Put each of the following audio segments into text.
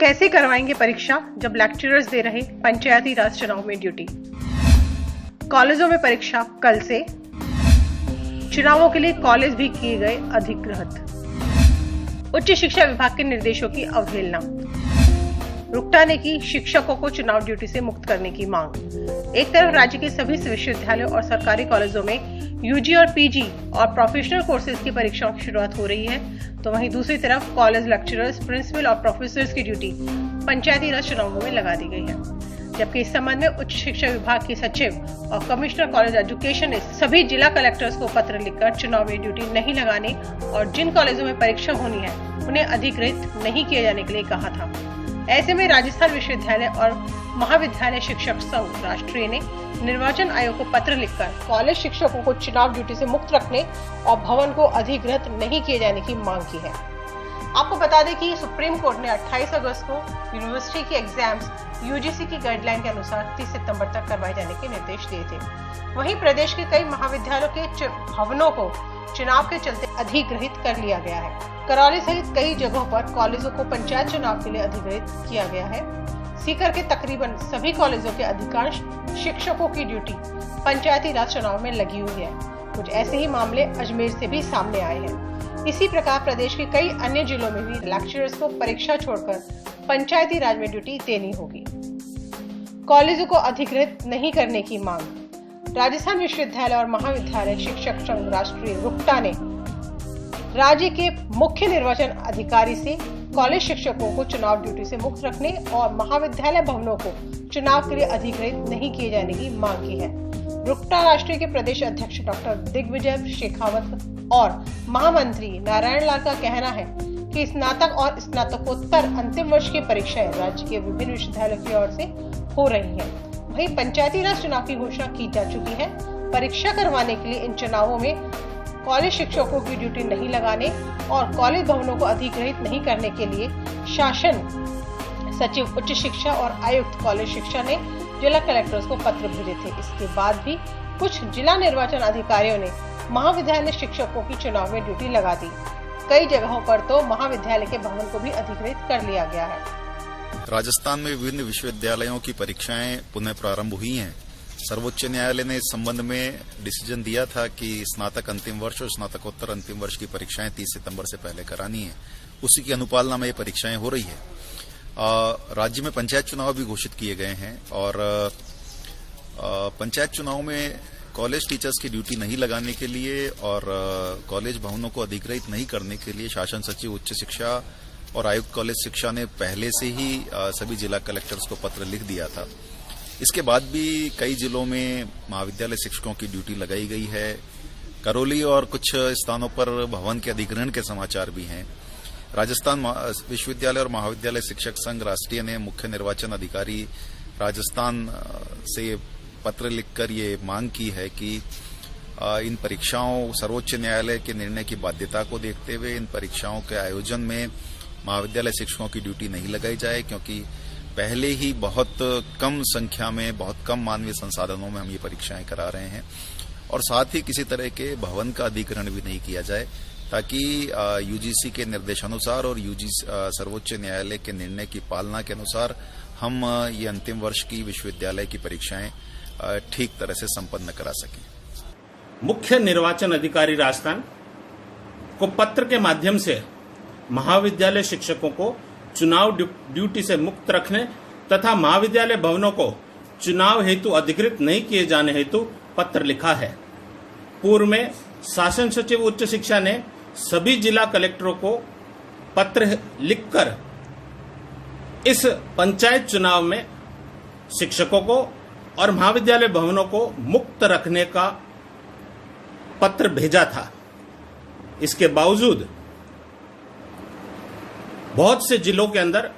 कैसे करवाएंगे परीक्षा जब लेक्चरर्स दे रहे पंचायती राज चुनाव में ड्यूटी। कॉलेजों में परीक्षा कल से, चुनावों के लिए कॉलेज भी किए गए अधिग्रहित। उच्च शिक्षा विभाग के निर्देशों की अवहेलना। रुकटा ने की शिक्षकों को चुनाव ड्यूटी से मुक्त करने की मांग। एक तरफ राज्य के सभी विश्वविद्यालयों और सरकारी कॉलेजों में यूजी और पीजी और प्रोफेशनल कोर्सेज की परीक्षाओं की शुरुआत हो रही है, तो वहीं दूसरी तरफ कॉलेज लेक्चरर्स, प्रिंसिपल और प्रोफेसर्स की ड्यूटी पंचायती राज चुनावों में लगा दी गई है। जबकि इस संबंध में उच्च शिक्षा विभाग के सचिव और कमिश्नर कॉलेज एजुकेशन ने सभी जिला कलेक्टर्स को पत्र लिखकर चुनाव में ड्यूटी नहीं लगाने और जिन कॉलेजों में परीक्षा होनी है उन्हें अधिग्रहित नहीं किए जाने के लिए कहा था। ऐसे में राजस्थान विश्वविद्यालय और महाविद्यालय शिक्षक संघ राष्ट्रीय ने निर्वाचन आयोग को पत्र लिखकर कॉलेज शिक्षकों को चुनाव ड्यूटी से मुक्त रखने और भवन को अधिग्रहित नहीं किए जाने की मांग की है। आपको बता दें कि सुप्रीम कोर्ट ने 28 अगस्त को यूनिवर्सिटी के एग्जाम्स यूजीसी की गाइडलाइन के अनुसार 30 सितंबर तक करवाए जाने के निर्देश दिए थे। वहीं प्रदेश के कई महाविद्यालयों के भवनों को चुनाव के चलते अधिग्रहित कर लिया गया है। करौली सहित कई जगहों पर कॉलेजों को पंचायत चुनाव के लिए अधिग्रहित किया गया है। सीकर के तकरीबन सभी कॉलेजों के अधिकांश शिक्षकों की ड्यूटी पंचायती राज चुनाव में लगी हुई है। कुछ ऐसे ही मामले अजमेर से भी सामने आए हैं। इसी प्रकार प्रदेश के कई अन्य जिलों में भी लेक्चरर्स को परीक्षा छोड़कर पंचायती राज में ड्यूटी देनी होगी। कॉलेजों को अधिग्रहित नहीं करने की मांग। राजस्थान विश्वविद्यालय और महाविद्यालय शिक्षक संघ राष्ट्रीय रुकटा ने राज्य के मुख्य निर्वाचन अधिकारी से कॉलेज शिक्षकों को चुनाव ड्यूटी से मुक्त रखने और महाविद्यालय भवनों को चुनाव के लिए अधिग्रहित नहीं किए जाने की मांग की है। रुकटा राष्ट्रीय के प्रदेश अध्यक्ष डॉक्टर दिग्विजय शेखावत और महामंत्री नारायण लाल का कहना है कि स्नातक और स्नातकोत्तर अंतिम वर्ष की परीक्षाएं राज्य के विभिन्न विश्वविद्यालयों की ओर से हो रही हैं। वहीं पंचायती राज चुनाव की घोषणा की जा चुकी है। परीक्षा करवाने के लिए इन चुनावों में कॉलेज शिक्षकों की ड्यूटी नहीं लगाने और कॉलेज भवनों को अधिग्रहित नहीं करने के लिए शासन सचिव उच्च शिक्षा और आयुक्त कॉलेज शिक्षा ने जिला कलेक्टर्स को पत्र भेजे थे। इसके बाद भी कुछ जिला निर्वाचन अधिकारियों ने महाविद्यालय शिक्षकों की चुनाव में ड्यूटी लगा दी। कई जगहों पर तो महाविद्यालय के भवन को भी अधिग्रहित कर लिया गया है। राजस्थान में विभिन्न विश्वविद्यालयों की परीक्षाएं पुनः प्रारंभ हुई हैं। सर्वोच्च न्यायालय ने इस संबंध में डिसीजन दिया था कि स्नातक अंतिम वर्ष और स्नातकोत्तर अंतिम वर्ष की परीक्षाएं 30 सितंबर से पहले करानी है। उसी की अनुपालना में ये परीक्षाएं हो रही है। राज्य में पंचायत चुनाव भी घोषित किए गए हैं और पंचायत चुनाव में कॉलेज टीचर्स की ड्यूटी नहीं लगाने के लिए और कॉलेज भवनों को अधिग्रहित नहीं करने के लिए शासन सचिव उच्च शिक्षा और आयुक्त कॉलेज शिक्षा ने पहले से ही सभी जिला कलेक्टर्स को पत्र लिख दिया था। इसके बाद भी कई जिलों में महाविद्यालय शिक्षकों की ड्यूटी लगाई गई है। करौली और कुछ स्थानों पर भवन के अधिग्रहण के समाचार भी हैं। राजस्थान विश्वविद्यालय और महाविद्यालय शिक्षक संघ राष्ट्रीय ने मुख्य निर्वाचन अधिकारी राजस्थान से पत्र लिखकर ये मांग की है कि इन परीक्षाओं सर्वोच्च न्यायालय के निर्णय की बाध्यता को देखते हुए इन परीक्षाओं के आयोजन में महाविद्यालय शिक्षकों की ड्यूटी नहीं लगाई जाए, क्योंकि पहले ही बहुत कम संख्या में, बहुत कम मानवीय संसाधनों में हम ये परीक्षाएं करा रहे हैं और साथ ही किसी तरह के भवन का अधिग्रहण भी नहीं किया जाए, ताकि यूजीसी के निर्देशानुसार और सर्वोच्च न्यायालय के निर्णय की पालना के अनुसार हम ये अंतिम वर्ष की विश्वविद्यालय की परीक्षाएं ठीक तरह से संपन्न करा सकें। मुख्य निर्वाचन अधिकारी राजस्थान को पत्र के माध्यम से महाविद्यालय शिक्षकों को चुनाव ड्यूटी से मुक्त रखने तथा महाविद्यालय भवनों को चुनाव हेतु अधिकृत नहीं किए जाने हेतु पत्र लिखा है। पूर्व में शासन सचिव उच्च शिक्षा ने सभी जिला कलेक्टरों को पत्र लिखकर इस पंचायत चुनाव में शिक्षकों को और महाविद्यालय भवनों को मुक्त रखने का पत्र भेजा था। इसके बावजूद बहुत से जिलों के अंदर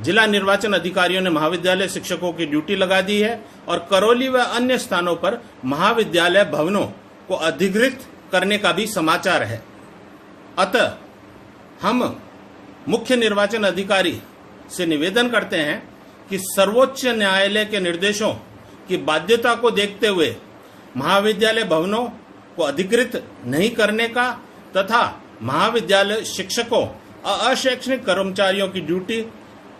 जिला निर्वाचन अधिकारियों ने महाविद्यालय शिक्षकों की ड्यूटी लगा दी है और करौली व अन्य स्थानों पर महाविद्यालय भवनों को अधिग्रहित करने का भी समाचार है। अतः हम मुख्य निर्वाचन अधिकारी से निवेदन करते हैं कि सर्वोच्च न्यायालय के निर्देशों की बाध्यता को देखते हुए महाविद्यालय भवनों को अधिकृत नहीं करने का तथा महाविद्यालय शिक्षकों और अशैक्षणिक कर्मचारियों की ड्यूटी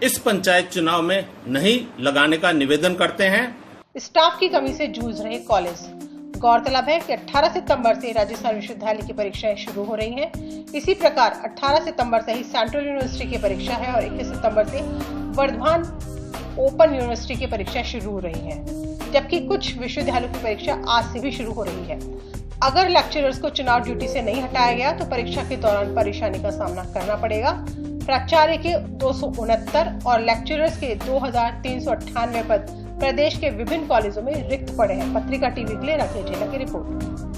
इस पंचायत चुनाव में नहीं लगाने का निवेदन करते हैं। स्टाफ की कमी से जूझ रहे कॉलेज। गौरतलब है कि 18 सितंबर से राजस्थान विश्वविद्यालय की परीक्षाएं शुरू हो रही हैं। इसी प्रकार 18 सितंबर से ही सेंट्रल यूनिवर्सिटी की परीक्षा है और 21 सितंबर से वर्धमान ओपन यूनिवर्सिटी की परीक्षा शुरू हो रही है, जबकि कुछ विश्वविद्यालयों की परीक्षा आज से भी शुरू हो रही है। अगर लेक्चरर्स को चुनाव ड्यूटी से नहीं हटाया गया तो परीक्षा के दौरान परेशानी का सामना करना पड़ेगा। प्राचार्य के 269 और लेक्चरर्स के 2398 पद प्रदेश के विभिन्न कॉलेजों में रिक्त पड़े हैं। पत्रिका टीवी के लिए राकेश जेला की रिपोर्ट।